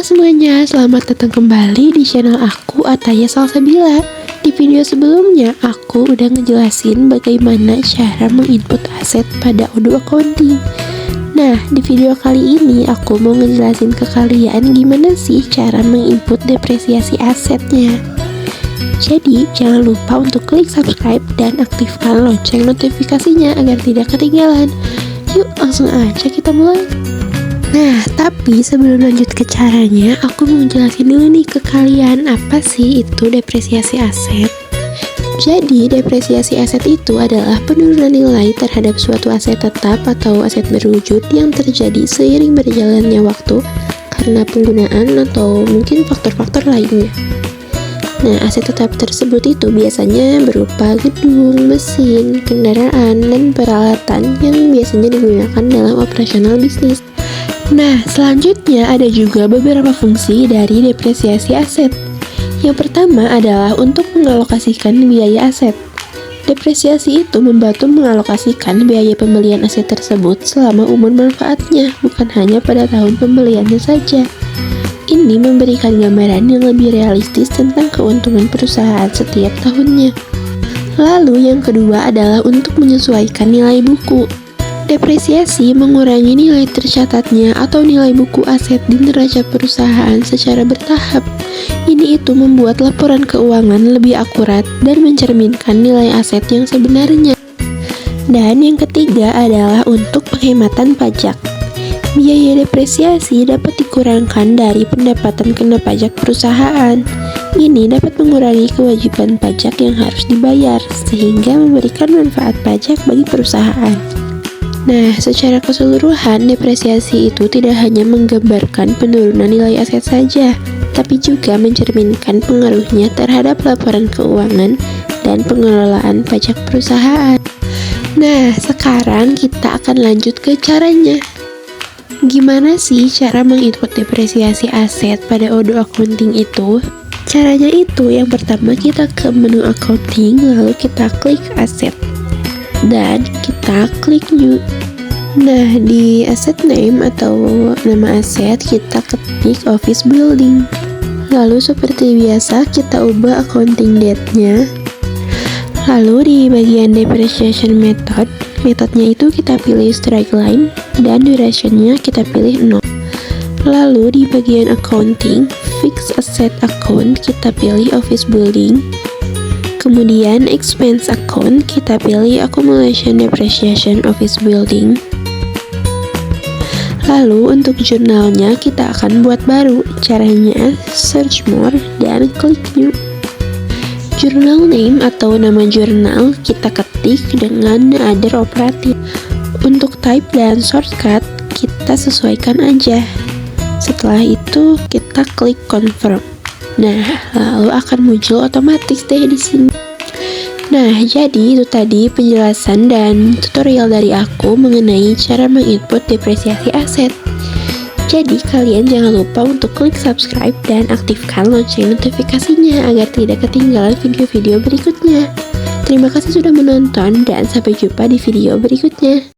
semuanya, selamat datang kembali di channel aku, Ataya Salsabila. Di video sebelumnya, aku udah ngejelasin bagaimana cara menginput aset pada Odoo Accounting. Nah, di video kali ini aku mau ngejelasin ke kalian gimana sih cara menginput depresiasi asetnya. Jadi, jangan lupa untuk klik subscribe dan aktifkan lonceng notifikasinya agar tidak ketinggalan. Yuk, langsung aja kita mulai. Nah, tapi sebelum lanjut ke caranya, aku mau jelasin dulu nih ke kalian apa sih itu depresiasi aset. Jadi, depresiasi aset itu adalah penurunan nilai terhadap suatu aset tetap atau aset berwujud yang terjadi seiring berjalannya waktu karena penggunaan atau mungkin faktor-faktor lainnya. Nah, aset tetap tersebut itu biasanya berupa gedung, mesin, kendaraan, dan peralatan yang biasanya digunakan dalam operasional bisnis. Nah, selanjutnya ada juga beberapa fungsi dari depresiasi aset. Yang pertama adalah untuk mengalokasikan biaya aset. Depresiasi itu membantu mengalokasikan biaya pembelian aset tersebut selama umur manfaatnya, bukan hanya pada tahun pembeliannya saja. Ini memberikan gambaran yang lebih realistis tentang keuntungan perusahaan setiap tahunnya. Lalu yang kedua adalah untuk menyesuaikan nilai buku. Depresiasi mengurangi nilai tercatatnya atau nilai buku aset di neraca perusahaan secara bertahap. Ini itu membuat laporan keuangan lebih akurat dan mencerminkan nilai aset yang sebenarnya. Dan yang ketiga adalah untuk penghematan pajak. Biaya depresiasi dapat dikurangkan dari pendapatan kena pajak perusahaan. Ini dapat mengurangi kewajiban pajak yang harus dibayar, sehingga memberikan manfaat pajak bagi perusahaan. Nah, secara keseluruhan, depresiasi itu tidak hanya menggambarkan penurunan nilai aset saja, tapi juga mencerminkan pengaruhnya terhadap laporan keuangan dan pengelolaan pajak perusahaan. Nah, sekarang kita akan lanjut ke caranya. Gimana sih cara menginput depresiasi aset pada Odoo Accounting itu? Caranya itu, yang pertama kita ke menu accounting, lalu kita klik aset dan kita klik new. Nah, di asset name atau nama aset kita ketik office building. Lalu seperti biasa kita ubah accounting date-nya. Lalu di bagian depreciation method, metodenya itu kita pilih straight line dan duration-nya kita pilih 0. Lalu di bagian accounting, fixed asset account kita pilih office building. Kemudian expense account kita pilih accumulation depreciation office building. Lalu untuk jurnalnya kita akan buat baru. Caranya search more dan klik new. Journal name atau nama jurnal kita ketik dengan other operative. Untuk type dan shortcut kita sesuaikan aja. Setelah itu kita klik confirm. Nah, lalu akan muncul otomatis deh di sini. Nah, jadi itu tadi penjelasan dan tutorial dari aku mengenai cara menginput depresiasi aset. Jadi, kalian jangan lupa untuk klik subscribe dan aktifkan lonceng notifikasinya agar tidak ketinggalan video-video berikutnya. Terima kasih sudah menonton dan sampai jumpa di video berikutnya.